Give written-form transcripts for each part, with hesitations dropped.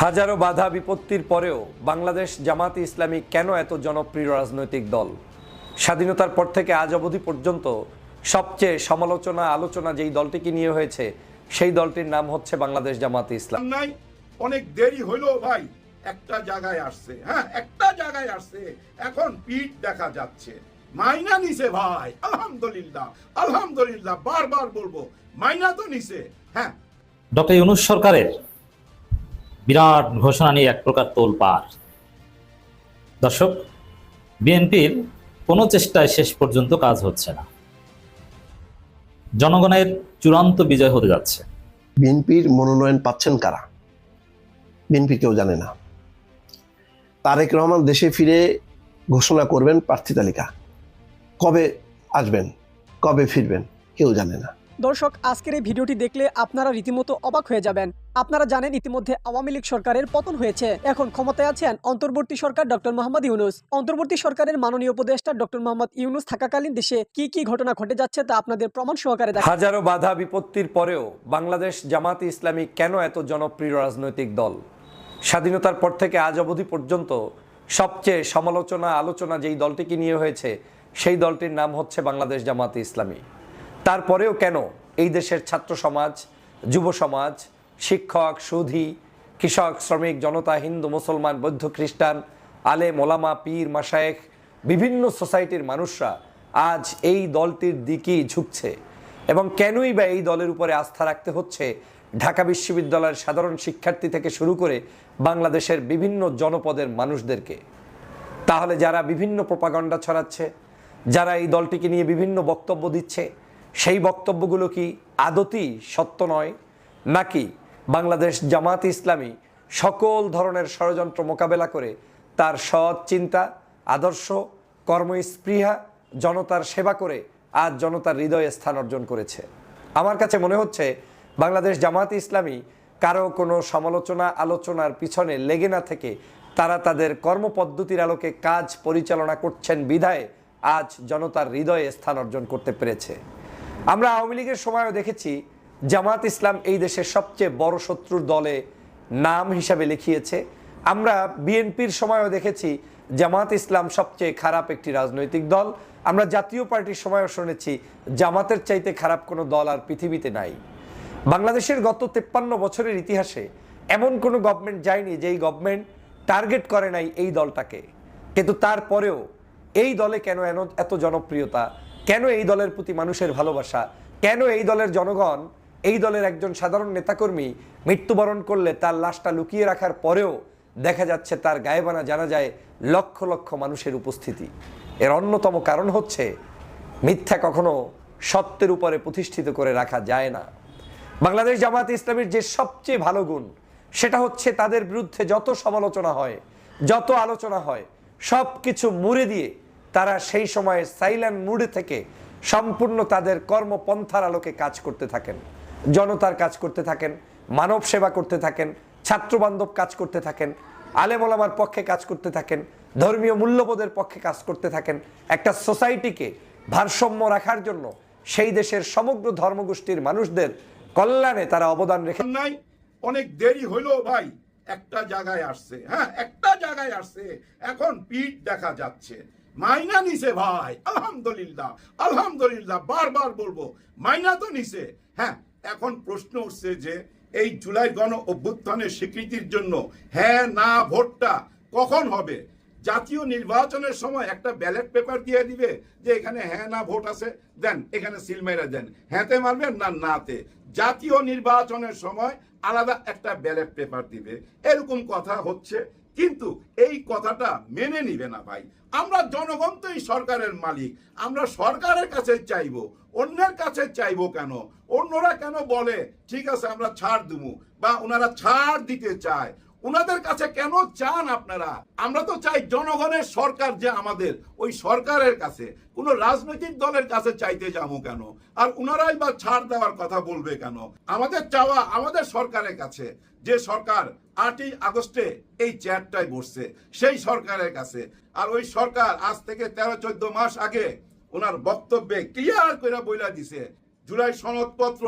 হাজারো বাধা বিপত্তির পরেও বাংলাদেশ জামাতে ইসলামী কেন এত জনপ্রিয় রাজনৈতিক দল? স্বাধীনতার পর থেকে আজ অবধি পর্যন্ত সবচেয়ে সমালোচনা আলোচনা যেই দলটিকে নিয়ে হয়েছে সেই দলটির নাম হচ্ছে বাংলাদেশ জামাতে ইসলাম। নাই অনেক দেরি হইলো ভাই, একটা জায়গায় আসছে। হ্যাঁ, একটা জায়গায় আসছে, এখন পিঠ দেখা যাচ্ছে। মাইনা নিছে ভাই, আলহামদুলিল্লাহ আলহামদুলিল্লাহ, বারবার বলবো মাইনা তো নিছে। হ্যাঁ, ডক্টর ইউনূস সরকারের বিরাট ঘোষণা নিয়ে এক প্রকার তোলপাড়। দর্শক, বিএনপির কোনো চেষ্টায় শেষ পর্যন্ত কাজ হচ্ছে না। জনগণের চূড়ান্ত বিজয় হতে যাচ্ছে। বিএনপির মনোনয়ন পাচ্ছেন কারা? বিএনপি কেউ জানে না। তারেক রহমান দেশে ফিরে ঘোষণা করবেন প্রার্থী তালিকা, কবে আসবেন কবে ফিরবেন কেউ জানে না। দর্শক, আজকের এই ভিডিওটি দেখলে আপনারা রীতিমতো অবাক হয়ে যাবেন। আপনারা জানেন ইতিমধ্যে আওয়ামী লীগ সরকারের পতন হয়েছে। এখন ক্ষমতায় আছেন অন্তর্বর্তী সরকার ডক্টর মোহাম্মদ ইউনূস। অন্তর্বর্তী সরকারের মাননীয় উপদেষ্টা ডক্টর মোহাম্মদ ইউনূস থাকাকালীন দেশে কি কি ঘটনা ঘটে যাচ্ছে তা আপনাদের প্রমাণ সহকারে দেখাবো। হাজারো বাধা বিপত্তির পরেও বাংলাদেশ জামাতে ইসলামী কেন এত জনপ্রিয় রাজনৈতিক দল? স্বাধীনতার পর থেকে আজ অবধি পর্যন্ত সবচেয়ে সমালোচনা আলোচনা যেই দলটিকে নিয়ে হয়েছে সেই দলটির নাম হচ্ছে বাংলাদেশ জামাতে ইসলামী। তারপরেও কেন এই দেশের ছাত্র সমাজ, যুব সমাজ, শিক্ষক, সুধী, কৃষক, শ্রমিক, জনতা, হিন্দু, মুসলমান, বৌদ্ধ, খ্রিস্টান, আলেম, ওলামা, পীর, মাশায়েখ, বিভিন্ন সোসাইটির মানুষরা আজ এই দলটির দিকেই ঝুঁকছে? এবং কেনই বা এই দলের উপরে আস্থা রাখতে হচ্ছে ঢাকা বিশ্ববিদ্যালয়ের সাধারণ শিক্ষার্থী থেকে শুরু করে বাংলাদেশের বিভিন্ন জনপদের মানুষদেরকে? তাহলে যারা বিভিন্ন প্রোপাগান্ডা ছড়াচ্ছে, যারা এই দলটিকে নিয়ে বিভিন্ন বক্তব্য দিচ্ছে, সেই বক্তব্যগুলো কি আদতেই সত্য নয়, নাকি বাংলাদেশ জামাতে ইসলামী সকল ধরনের ষড়যন্ত্র মোকাবেলা করে তার সৎ চিন্তা, আদর্শ, কর্মস্পৃহা, জনতার সেবা করে আজ জনতার হৃদয়ে স্থান অর্জন করেছে? আমার কাছে মনে হচ্ছে বাংলাদেশ জামাতে ইসলামী কারো কোনো সমালোচনা আলোচনার পিছনে লেগে না থেকে তারা তাদের কর্মপদ্ধতির আলোকে কাজ পরিচালনা করছেন বিধায় আজ জনতার হৃদয়ে স্থান অর্জন করতে পেরেছে। আমরা আওয়ামী লীগের সময়ও দেখেছি জামাত ইসলাম এই দেশের সবচেয়ে বড় শত্রুর দলে নাম হিসাবে লিখিয়েছে। আমরা বিএনপির সময়ও দেখেছি জামাত ইসলাম সবচেয়ে খারাপ একটি রাজনৈতিক দল। আমরা জাতীয় পার্টির সময়ও শুনেছি জামাতের চাইতে খারাপ কোনো দল আর পৃথিবীতে নাই। বাংলাদেশের গত 53 বছরের ইতিহাসে এমন কোনো গভর্নমেন্ট যায়নি যেই গভর্নমেন্ট টার্গেট করে নাই এই দলটাকে। কিন্তু তারপরেও এই দলে কেন এত জনপ্রিয়তা? কেন এই দলের প্রতি মানুষের ভালোবাসা? কেন এই দলের জনগণ এই দলের একজন সাধারণ নেতাকর্মী মৃত্যুবরণ করলে তার লাশটা লুকিয়ে রাখার পরেও দেখা যাচ্ছে তার গায়েবানা জানাজায় লক্ষ লক্ষ মানুষের উপস্থিতি? এর অন্যতম কারণ হচ্ছে মিথ্যা কখনো সত্যের উপরে প্রতিষ্ঠিত করে রাখা যায় না। বাংলাদেশ জামাতে ইসলামীর যে সবচেয়ে ভালো গুণ সেটা হচ্ছে তাদের বিরুদ্ধে যত সমালোচনা হয়, যত আলোচনা হয়, সব কিছু মুড়ে দিয়ে তারা সেই সময়ে সাইলেন্ট মুডে থেকে সম্পূর্ণ তাদের কর্মপন্থার আলোকে কাজ করতে থাকেন, জনতার কাজ করতে থাকেন, মানব সেবা করতে থাকেন, ছাত্রবান্ধব কাজ করতে থাকেন, আলেম ওলামার পক্ষে কাজ করতে থাকেন, ধর্মীয় মূল্যবোধের পক্ষে কাজ করতে থাকেন। একটা সোসাইটিকে ভারসাম্য রাখার জন্য সেই দেশের সমগ্র ধর্মগোষ্ঠীর মানুষদের কল্যাণে তারা অবদান রেখে নাই অনেক দেরি হইলো ভাই, একটা জায়গায় আসছে। হ্যাঁ, একটা জায়গায় আসছে, এখন পিঠ দেখা যাচ্ছে। মাইনা নিছে ভাই, আলহামদুলিল্লাহ আলহামদুলিল্লাহ, বারবার বলবো মাইনা তো নিছে। হ্যাঁ, এখন প্রশ্ন উঠছে যে এই জুলাই গণ অভ্যুত্থানের স্বীকৃতির জন্য হ্যাঁ না ভোটটা কখন হবে? জাতীয় নির্বাচনের সময় একটা ব্যালট পেপার দিয়ে দিবে যে এখানে হ্যাঁ না ভোট আছে, দেন এখানে সিল মেরে দেন, হ্যাঁতে মারবেন না নাতে। জাতীয় নির্বাচনের সময় আলাদা একটা ব্যালট পেপার দিবে, এরকম কথা হচ্ছে। কিন্তু এই কথাটা মেনে নিবে না ভাই। আমরা জনগণ তো এই সরকারের মালিক, আমরা সরকারের কাছে চাইবো, অন্যের কাছে চাইবো কেন? অন্যরা কেন বলে ঠিক আছে আমরা ছাড় দেবো, বা ওনারা ছাড় দিতে চায়, ওনাদের কাছে কেন চান আপনারা? আমরা তো চাই জনগণের সরকার যে আমাদের, ওই সরকারের কাছে, কোন রাজনৈতিক দলের কাছে চাইতে যাবো কেন? আর ওনারাই বা ছাড় দেওয়ার কথা বলবে কেন? আমাদের চাওয়া আমাদের সরকারের কাছে, যে সরকার 8ই আগস্টে এই চেয়ারটায় বসছে সেই সরকারের কাছে। আর ওই সরকার আজ থেকে 13-14 মাস আগে ওনার বক্তব্যে ক্লিয়ার করে বইলা দিছে জুলাই সনদপত্র,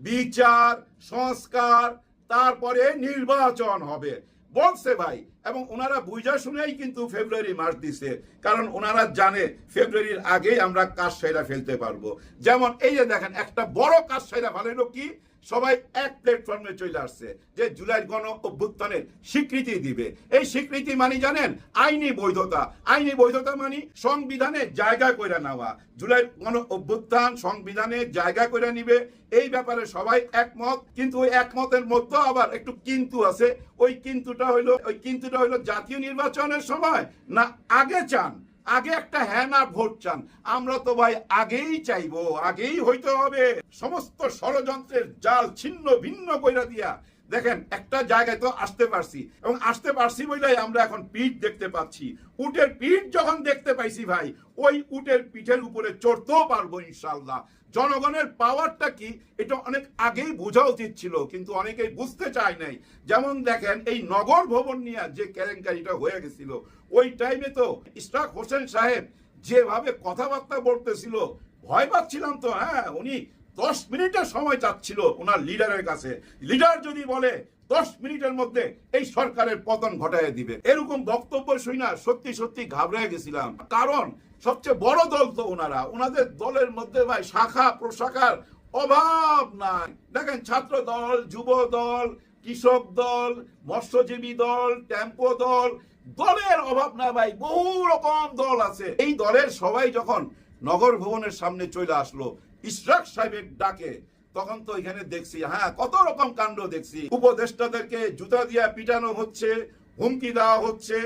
বিচার, সংস্কার, তারপরে নির্বাচন হবে বলছে ভাই। এবং ওনারা বুঝা শুনেই কিন্তু ফেব্রুয়ারি মাস দিছে, কারণ ওনারা জানে ফেব্রুয়ারির আগেই আমরা কাজ সেরা ফেলতে পারবো। যেমন এই যে দেখেন, একটা বড় কাজ সেরা ফেলেলো কি, সবাই এক প্ল্যাটফর্মে চলে আসছে যে জুলাই গণ অভ্যুত্থানের স্বীকৃতি দিবে। এই স্বীকৃতি মানে জানেন আইনি বৈধতা। আইনি বৈধতা মানে সংবিধানে জায়গা করে নেওয়া। জুলাই গণ অভ্যুত্থান সংবিধানে জায়গা করে নিবে, এই ব্যাপারে সবাই একমত। কিন্তু ওই একমতের মধ্যে আবার একটু কিন্তু আছে। ওই কিন্তু হইলো জাতীয় নির্বাচনের সময় না আগে চান, আগে একটা হ্যাঁ না ভোট চান। আমরা তো ভাই আগেই চাইবো, আগেই হইতে হবে। সমস্ত ষড়যন্ত্রের জাল ছিন্ন ভিন্ন কইরা দিয়া দেখেন একটা জায়গায় তো আসতে পারছি, এবং আসতে পারছি বলেই আমরা এখন পিঠ দেখতে পাচ্ছি। উটের পিঠ যখন দেখতে পাইছি ভাই, ওই উটের পিঠের উপরে চড়তেও পারবো ইনশাল্লাহ। জনগণের পাওয়ারটা কি এটা অনেক আগেই বোঝা উচিত ছিল, কিন্তু অনেকেই বুঝতে চায় নাই। যেমন দেখেন এই নগর ভবন নিয়ে যে কেলেঙ্কারিটা হয়ে গেছিল, ওই টাইমে তো ইশরাক হোসেন সাহেব যেভাবে কথাবার্তা বলতেছিল, ভয় পাচ্ছিলাম তো। হ্যাঁ, উনি 10 মিনিটের সময় চাচ্ছিল ওনার লিডারের কাছে। লিডার যদি বলে 10 মিনিটের মধ্যে এই সরকারের পতন ঘটায় দিবে, এরকম বক্তব্য শুনে না সত্যি সত্যি ঘাবড়ে গেছিলাম। কারণ সবচেয়ে বড় দল তো ওনারা, ওনাদের দলের মধ্যে ভাই শাখা প্রশাখার অভাব নাই। দেখেন ছাত্র দল, যুব দল, কৃষক দল, মৎস্যজীবী দল, টেম্পো দল, দলের অভাব না ভাই, বহু রকম দল আছে। এই দলের সবাই যখন নগর ভবনের সামনে চলে আসলো ইশরাক সাহেবের ডাকে, তখন তো এখানে দেখছি হ্যাঁ কত রকম কাণ্ড দেখছি। উপদেষ্টাদেরকে জুতা দিয়া পিটানো হচ্ছে, হুমকি দেওয়া হচ্ছে,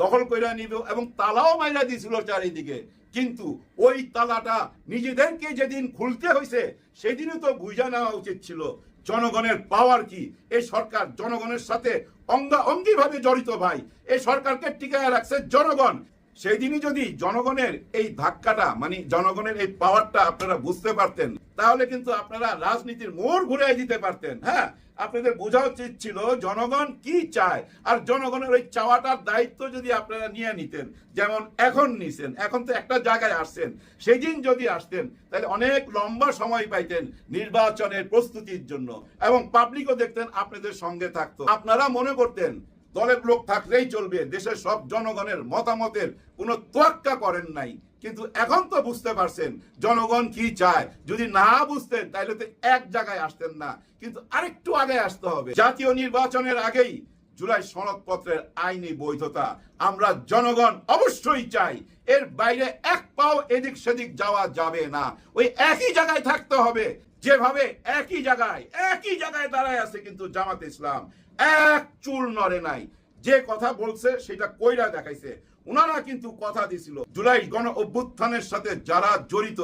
দখল কইরা নিব, এবং তালাও মাইরা দিয়েছিল চারিদিকে। কিন্তু ওই তালাটা নিজেদেরকে যেদিন খুলতে হয়েছে সেদিনও তো বুঝা নেওয়া উচিত ছিল জনগণের পাওয়ার কি। এই সরকার জনগণের সাথে অঙ্গাঅঙ্গি ভাবে জড়িত ভাই। এই সরকারকে টিকায় রাখছে জনগণ। সেই দিনই যদি জনগণের এই ধাক্কাটা মানে জনগণের এই পাওয়ারটা আপনারা বুঝতে পারতেন, তাহলে কিন্তু আপনারা রাজনীতির মোড় ঘুরিয়ে দিতে পারতেন। হ্যাঁ, আপনাদের বোঝা উচিত ছিল জনগণ কি চায়, আর জনগণের ওই চাওয়াটার দায়িত্ব যদি আপনারা নিয়ে নিতেন, যেমন এখন নিছেন। এখন তো একটা জায়গায় আসছেন, সেই দিন যদি আসতেন তাহলে অনেক লম্বা সময় পাইতেন নির্বাচনের প্রস্তুতির জন্য, এবং পাবলিকও দেখতেন আপনাদের সঙ্গে থাকতো। আপনারা মনে করতেন দলের লোক থাকলেই চলবে, দেশের সব জনগণের মতামতের কোনো তোয়াক্কা করেন নাই। কিন্তু এখন তো বুঝতে পারছেন জনগণ কি চায়। যদি না বুঝতেন তাহলে তো এক জায়গায় আসতেন না, কিন্তু আরেকটু আগে আসতে হবে। জাতীয় নির্বাচনের আগেই জুলাই সনদপত্রের আইনি বৈধতা আমরা জনগণ অবশ্যই চাই। এর বাইরে এক পাও এদিক সেদিক যাওয়া যাবে না, ওই একই জায়গায় থাকতে হবে। যেভাবে একই জায়গায় দাঁড়ায় আছে কিন্তু জামাত ইসলাম এক চুল নড়ে নাই। যে কথা বলছে সেটা কইরা দেখাইছে। ওনারা কিন্তু কথা দিছিল জুলাই গণ অভ্যুত্থানের সাথে যারা জড়িত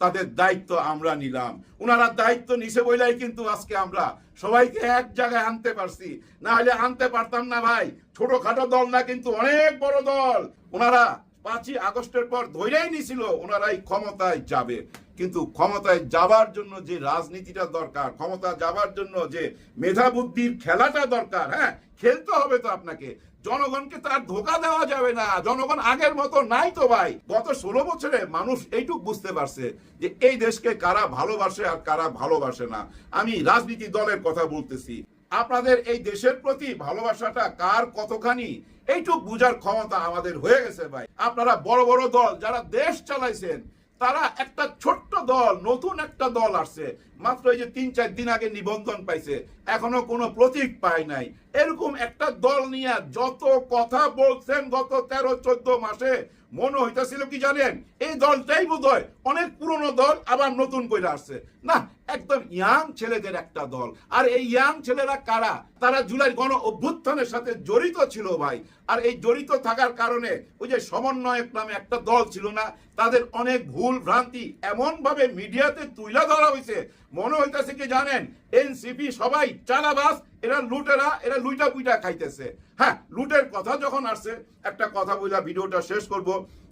তাদের দায়িত্ব আমরা নিলাম। ওনারা দায়িত্ব নিছে বইলাই কিন্তু আজকে আমরা সবাইকে এক জায়গায় আনতে পারছি, না হলে আনতে পারতাম না ভাই। ছোটখাটো দল না, কিন্তু অনেক বড় দল। ওনারা 5ই আগস্টের পর ধৈর্যই নিছিল ওনারাই ক্ষমতায় যাবে। কিন্তু ক্ষমতায় যাবার জন্য যে রাজনীতিটা দরকার, ক্ষমতা যাবার জন্য যে মেধা বুদ্ধির খেলাটা দরকার, হ্যাঁ খেলতে হবে তো আপনাকে। জনগণকে তার ধোকা দেওয়া যাবে না। জনগণ আগের মতো নাই তো ভাই। গত 16 বছরে মানুষ এইটুক বুঝতে পারছে যে এই দেশকে কারা ভালোবাসে আর কারা ভালোবাসে না। আমি রাজনীতি দলের কথা বলতেছি। আপনাদের এই দেশের প্রতি ভালোবাসাটা কার কতখানি এইটুক বুঝার ক্ষমতা আমাদের হয়ে গেছে ভাই। আপনারা বড় বড় দল যারা দেশ চালাইছেন, তারা একটা ছোট্ট দল, নতুন একটা দল আসছে মাত্র এই যে 3-4 দিন আগে নিবন্ধন পাইছে, এখনো কোনো প্রতীক পায় নাই। এরকম একটা দল নিয়ে যত কথা বলছেন গত 13-14 মাসে, মনে হইতেছিল কি জানেন, এই দলটাই বোধহয় অনেক পুরনো দল আবার নতুন করে আসছে। না, একদম ইয়াং ছেলেদের একটা দল। আর এই ইয়াং ছেলেরা কারা? তারা জুলাই গণ অভ্যুত্থানের সাথে জড়িত ছিল ভাই। আর এই জড়িত থাকার কারণে ওই যে সমন্বয়ক নামে একটা দল ছিল না, তাদের অনেক ভুল ভ্রান্তি এমন ভাবে মিডিয়াতে তুলে ধরা হয়েছে, মনে হইতেছে কি জানেন, এনসিপি সবাই চালাবাস, এরা লুটেরা, এরা লুইটা পুইটা খাইতেছে। হ্যাঁ, লুটের কথা যখন আসছে, একটা কথা বলে ভিডিওটা শেষ করব।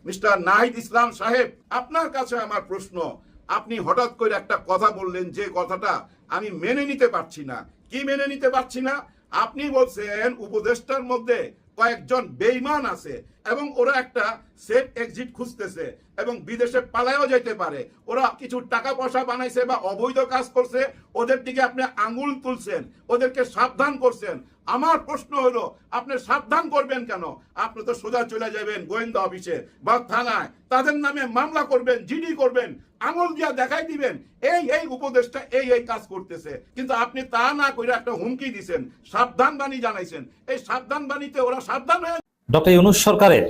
মিস্টার নাহিদ ইসলাম সাহেব, আপনার কাছে আমার প্রশ্ন, আপনি হঠাৎ করে একটা কথা বললেন যে কথাটা আমি মেনে নিতে পারছি না। কি মেনে নিতে পারছি না? আপনি বলছেন উপদেষ্টার মধ্যে কয়েকজন বেঈমান আছে এবং ওরা একটা সেফ এক্সিট খুঁজতেছে এবং বিদেশে পালায়ও যেতে পারে, ওরা কিছু টাকা পয়সা বানাইছে বা অবৈধ কাজ করছে, ওদের দিকে আপনি আঙ্গুল তুলছেন, ওদেরকে সাবধান করছেন। আমার প্রশ্ন হলো, আপনি সাবধান করবেন কেন? আপনি তো সোজা চলে যাবেন গোয়েন্দা অফিসে বা থানায়, তাদের নামে মামলা করবেন, জিডি করবেন, আঙুল দিয়া দেখাই দিবেন এই উপদেশটা এই কাজ করতেছে। কিন্তু আপনি তা না করে একটা হুমকি দিছেন, সাবধান বাণী জানাইছেন। এই সাবধান বাণীতে ওরা সাবধান হয়ে ডক্টর ইউনূস সরকারের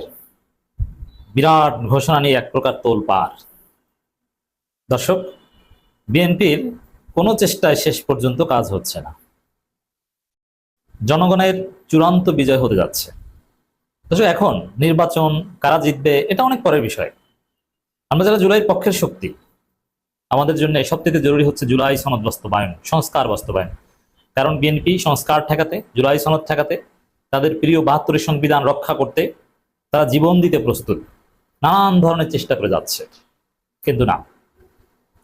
বিরাট ঘোষণা নিয়ে এক প্রকার তোলপাড়। দর্শক, বিএনপির কোনো চেষ্টায় শেষ পর্যন্ত কাজ হচ্ছে না। জনগণের চূড়ান্ত বিজয় হতে যাচ্ছে। দর্শক, এখন নির্বাচন কারা জিতবে এটা অনেক পরের বিষয়। আমরা যারা জুলাইয়ের পক্ষের শক্তি, আমাদের জন্য সবথেকে জরুরি হচ্ছে জুলাই সনদ বাস্তবায়ন, সংস্কার বাস্তবায়ন। কারণ বিএনপি সংস্কার ঠেকাতে, জুলাই সনদ ঠেকাতে, তাদের প্রিয় ৭২ সংবিধান রক্ষা করতে তারা জীবন দিতে প্রস্তুত, নানান ধরনের চেষ্টা করে যাচ্ছে। কিন্তু না,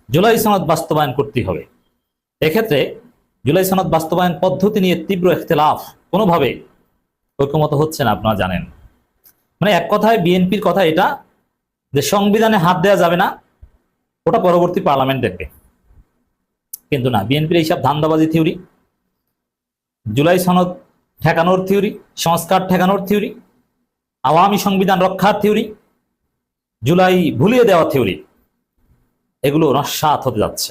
জুলাই সনদ বাস্তবায়ন করতেই হবে। এক্ষেত্রে জুলাই সনদ বাস্তবায়ন পদ্ধতি নিয়ে তীব্র ইখতিলাফ, কোনোভাবে ঐক্যমত হচ্ছে না। আপনারা জানেন, মানে এক কথায় বিএনপির কথা এটা যে সংবিধানে হাত দেওয়া যাবে না, ওটা পরবর্তী পার্লামেন্ট দেখবে। কিন্তু না, বিএনপির এইসব ধান্দাবাজি থিওরি, জুলাই সনদ ঠেকানোর থিওরি, সংস্কার ঠেকানোর থিওরি, আওয়ামী সংবিধান রক্ষার থিওরি, জুলাই ভুলিয়ে দেওয়া থিওরি, এগুলো নস্যাৎ হতে যাচ্ছে।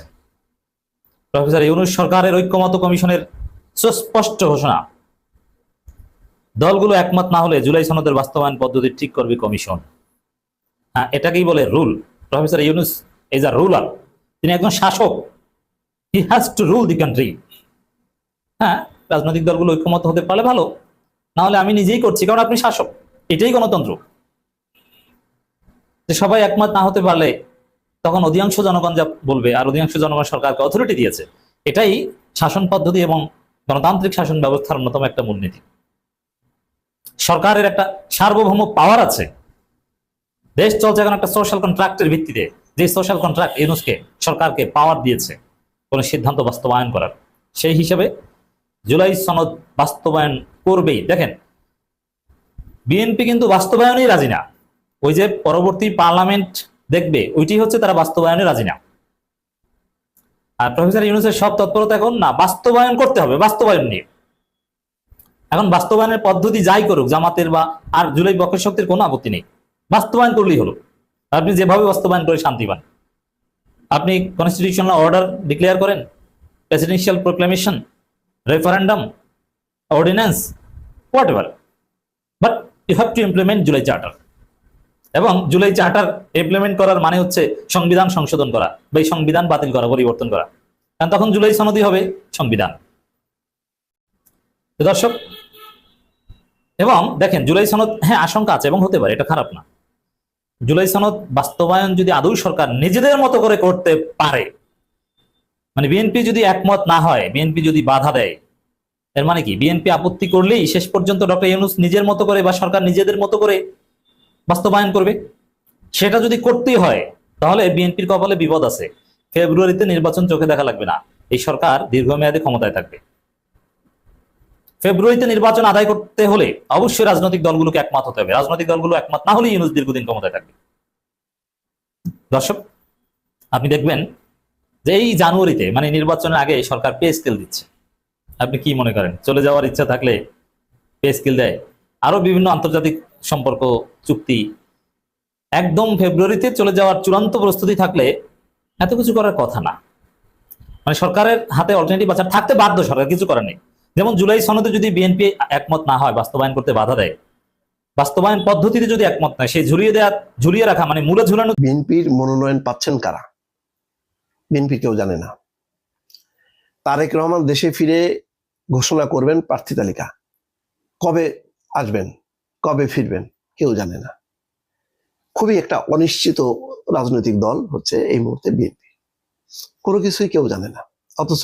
প্রফেসর ইউনূস সরকারের ঐক্যমত কমিশনের সুস্পষ্ট ঘোষণা, দলগুলো একমত না হলে জুলাই সনদের বাস্তবায়ন পদ্ধতি ঠিক করবে কমিশন। হ্যাঁ, এটাকেই বলে rule. Professor Yunus is a ruler, তিনি একজন শাসক। He has to rule the country. হ্যাঁ, রাজনৈতিক দলগুলো ঐক্যমত হতে পারলে ভালো, না হলে আমি নিজেই করছি, কারণ আপনি শাসক। এটাই গণতন্ত্র। যে সবাই একমত না হতে পারলে তখন অধিকাংশ জনগণ যা বলবে, আর অধিকাংশ জনগণ সরকারকে অথরিটি দিয়েছে। এটাই শাসন পদ্ধতি এবং গণতান্ত্রিক শাসন ব্যবস্থার অন্যতম একটা মূলনীতি। সরকারের একটা সার্বভৌম পাওয়ার আছে। দেশ চলছে এখন একটা সোশ্যাল কন্ট্রাক্টের ভিত্তিতে, যে সোশ্যাল কন্ট্রাক্ট ইউনূসকে, সরকারকে পাওয়ার দিয়েছে কোন সিদ্ধান্ত বাস্তবায়ন করার। সেই হিসেবে জুলাই সনদ বাস্তবায়ন করবেই। দেখেন, বিএনপি কিন্তু বাস্তবায়নেই রাজি না। ওই যে পরবর্তী পার্লামেন্ট দেখবে, ওইটি হচ্ছে তারা বাস্তবায়নে রাজি না। আর প্রফেসর ইউনূসের সব তৎপরতা এখন না, বাস্তবায়ন করতে হবে, বাস্তবায়ন নিয়ে। এখন বাস্তবায়নের পদ্ধতি যাই করুক জামাতের বা আর জুলাই পক্ষের শক্তির কোনো আপত্তি নেই, বাস্তবায়ন করলেই হলো। আপনি যেভাবে বাস্তবায়ন করে শান্তি পান, আপনি কনস্টিটিউশনাল অর্ডার ডিক্লেয়ার করেন, presidential proclamation, referendum, ordinance, whatever, but you have to implement July charter. এবং জুলাই চার্টার ইমপ্লিমেন্ট করার মানে হচ্ছে সংবিধান সংশোধন করা বা এই সংবিধান বাতিল করা, পরিবর্তন করা। কারণ তখন জুলাই সনদই হবে সংবিধান। দর্শক, এবং দেখেন জুলাই সনদ, হ্যাঁ আশঙ্কা আছে এবং হতে পারে, এটা খারাপ না। জুলাই সনদ বাস্তবায়ন যদি আদৌ সরকার নিজেদের মতো করে করতে পারে, মানে বিএনপি যদি একমত না হয়, বিএনপি যদি বাধা দেয়, এর মানে কি বিএনপি আপত্তি করলেই শেষ পর্যন্ত ডক্টর ইউনূস নিজের মতো করে বা সরকার নিজেদের মতো করে বাস্তবায়ন করবে? সেটা যদি করতেই হয় তাহলে বিএনপির কপালে বিপদ আছে। ফেব্রুয়ারিতে নির্বাচন চোখে দেখা লাগবে না, এই সরকার দীর্ঘমেয়াদে ক্ষমতায় থাকবে। ফেব্রুয়ারিতে নির্বাচন আদায় করতে হলে অবশ্যই রাজনৈতিক দলগুলোকে একমত হতে হবে। রাজনৈতিক দলগুলো একমত না হলে ইউনূস দীর্ঘদিন ক্ষমতায় থাকবে। দর্শক, আপনি দেখবেন যে এই জানুয়ারিতে, মানে নির্বাচনের আগে সরকার পে স্কেল দিচ্ছে। আপনি কি মনে করেন, চলে যাওয়ার ইচ্ছা থাকলে পে স্কেল দেয়? আরো বিভিন্ন আন্তর্জাতিক সম্পর্ক, চুক্তি, একদম ফেব্রুয়ারিতে চলে যাওয়ার চূড়ান্ত প্রস্তুতি থাকলে এত কিছু করার কথা না। মানে সরকারের হাতে অল্টারনেটিভ আছে, থাকতে বাধ্য, সরকার কিছু করার নেই। যেমন জুলাই সনদে যদি বিএনপি একমত না হয়, বাস্তবায়ন করতে বাধা দেয়, বাস্তবায়ন পদ্ধতিতে যদি একমত নয়, সেই ঝুলিয়ে রাখা মানে মূলে ঝুলানো। বিএনপির মনোনয়ন পাচ্ছেন কারা? বিএনপি কেউ জানে না। তারেক রহমান দেশে ফিরে ঘোষণা করবেন প্রার্থী তালিকা, কবে আসবেন, কবে ফিরবেন কেউ জানে না। খুবই একটা অনিশ্চিত রাজনৈতিক দল হচ্ছে এই মুহূর্তে বিএনপি। কোনো কিছুই কেউ জানে না, অথচ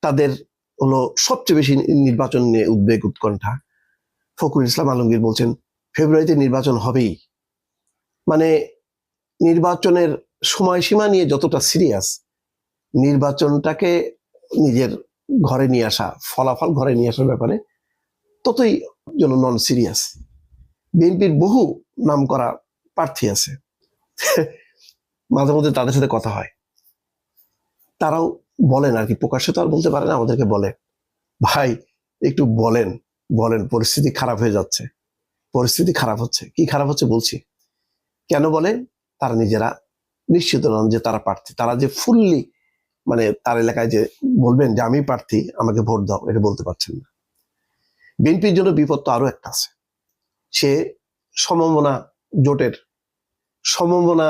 তাদের হলো সবচেয়ে বেশি নির্বাচন নিয়ে উদ্বেগ, উৎকণ্ঠা। ফখরুল ইসলাম আলমগীর বলছেন ফেব্রুয়ারিতে নির্বাচন হবেই। মানে নির্বাচনের সময়সীমা নিয়ে যতটা সিরিয়াস, নির্বাচনটাকে নিজের ঘরে নিয়ে আসা, ফলাফল ঘরে নিয়ে আসার ব্যাপারে ততই যেন নন সিরিয়াস। বিএনপির বহু নাম করা প্রার্থী আছে, মাঝে মধ্যে তাদের সাথে কথা হয়, তারাও বলেন আর কি, প্রকাশ্যে তো আর বলতে পারে না, আমাদেরকে বলে ভাই একটু বলেন বলেন, পরিস্থিতি খারাপ হয়ে যাচ্ছে, পরিস্থিতি খারাপ হচ্ছে। কি খারাপ হচ্ছে বলছি, কেন বলে? তারা নিজেরা নিশ্চিত নন যে তারা প্রার্থী, তারা যে ফুললি মানে তার এলাকায় যে বলবেন যে আমি প্রার্থী, আমাকে ভোট দাও, এটা বলতে পারছেন না। বিএনপির জন্য বিপদ তো আরো একটা আছে, সে সমমনা জোটের সমমনা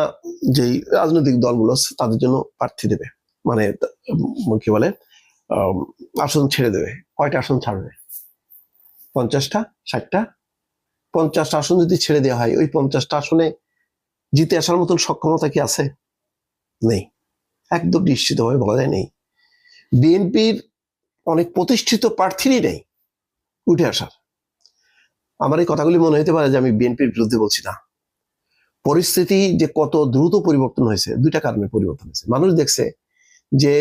যেই রাজনৈতিক দলগুলো আছে তাদের জন্য প্রার্থী দেবে, মানে কি বলে আসন ছেড়ে দেবে। কয়টা আসন ছাড়বে? 50টা 60টা? 50টা আসন যদি ছেড়ে দেওয়া হয়, ওই 50টা আসনে জিতে আসার মতন সক্ষমতা কি আছে? নেই, একদম নিশ্চিতভাবে বলা যায় নেই। বিএনপির অনেক প্রতিষ্ঠিত প্রার্থীরই নেই উঠে আসার। আমার এই কথাগুলি মনে হতে পারে যে আমি বিএনপির বিরুদ্ধে বলছি, না। পরিস্থিতি যে কত দ্রুত পরিবর্তন হয়েছে, দুইটা কারণে পরিবর্তন হয়েছে। মানুষ দেখছে যে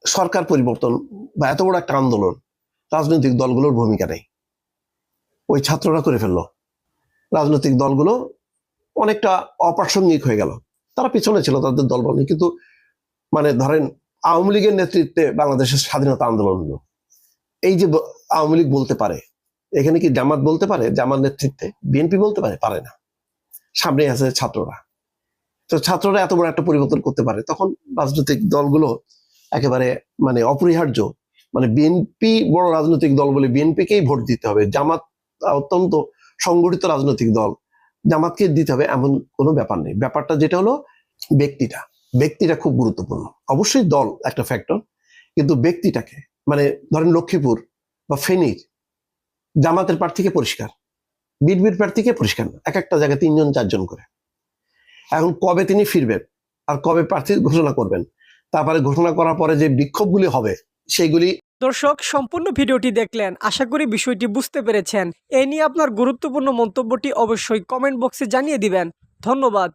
সরকার পরিবর্তন বা এত বড় একটা আন্দোলন রাজনৈতিক দলগুলোর ভূমিকা নেই, ওই ছাত্ররা করে ফেললো। রাজনৈতিক দলগুলো অনেকটা অপ্রাসঙ্গিক হয়ে গেল, তারা পিছনে ছিল, তাদের দল বলেনি। কিন্তু মানে ধরেন আওয়ামী লীগের নেতৃত্বে বাংলাদেশের স্বাধীনতা আন্দোলন হলো, এই যে আওয়ামী লীগ বলতে পারে, এখানে কি জামাত বলতে পারে? জামাত নেতৃত্বে বিএনপি বলতে পারে? পারে না। সামনে আছে ছাত্ররা। তো ছাত্ররা এত বড় একটা পরিবর্তন করতে পারে, তখন রাজনৈতিক দলগুলো একেবারে মানে অপরিহার্য, মানে বিএনপি বড় রাজনৈতিক দল বলে বিএনপিকেই ভোট দিতে হবে, জামাত অত্যন্ত সংগঠিত রাজনৈতিক দল, জামাতকে দিতে হবে এমন কোনো ব্যাপার নেই। ব্যাপারটা যেটা হলো ব্যক্তিটা খুব গুরুত্বপূর্ণ। অবশ্যই দল একটা ফ্যাক্টর, কিন্তু ব্যক্তিটাকে, মানে ধরেন লক্ষ্মীপুর বা ফেনীর জামাতের প্রার্থীকে পরিষ্কার, বিএনপির প্রার্থীকে পরিষ্কার না, এক একটা জায়গায় 3 জন 4 জন করে। এখন কবে তিনি ফিরবেন আর কবে প্রার্থী ঘোষণা করবেন, তারপরে ঘোষণা করার পরে যে বিক্ষোভগুলি হবে সেইগুলি। দর্শক, সম্পূর্ণ ভিডিওটি দেখলেন, আশা করি বিষয়টি বুঝতে পেরেছেন। এই নিয়ে আপনার গুরুত্বপূর্ণ মন্তব্যটি অবশ্যই কমেন্ট বক্সে জানিয়ে দিবেন। ধন্যবাদ।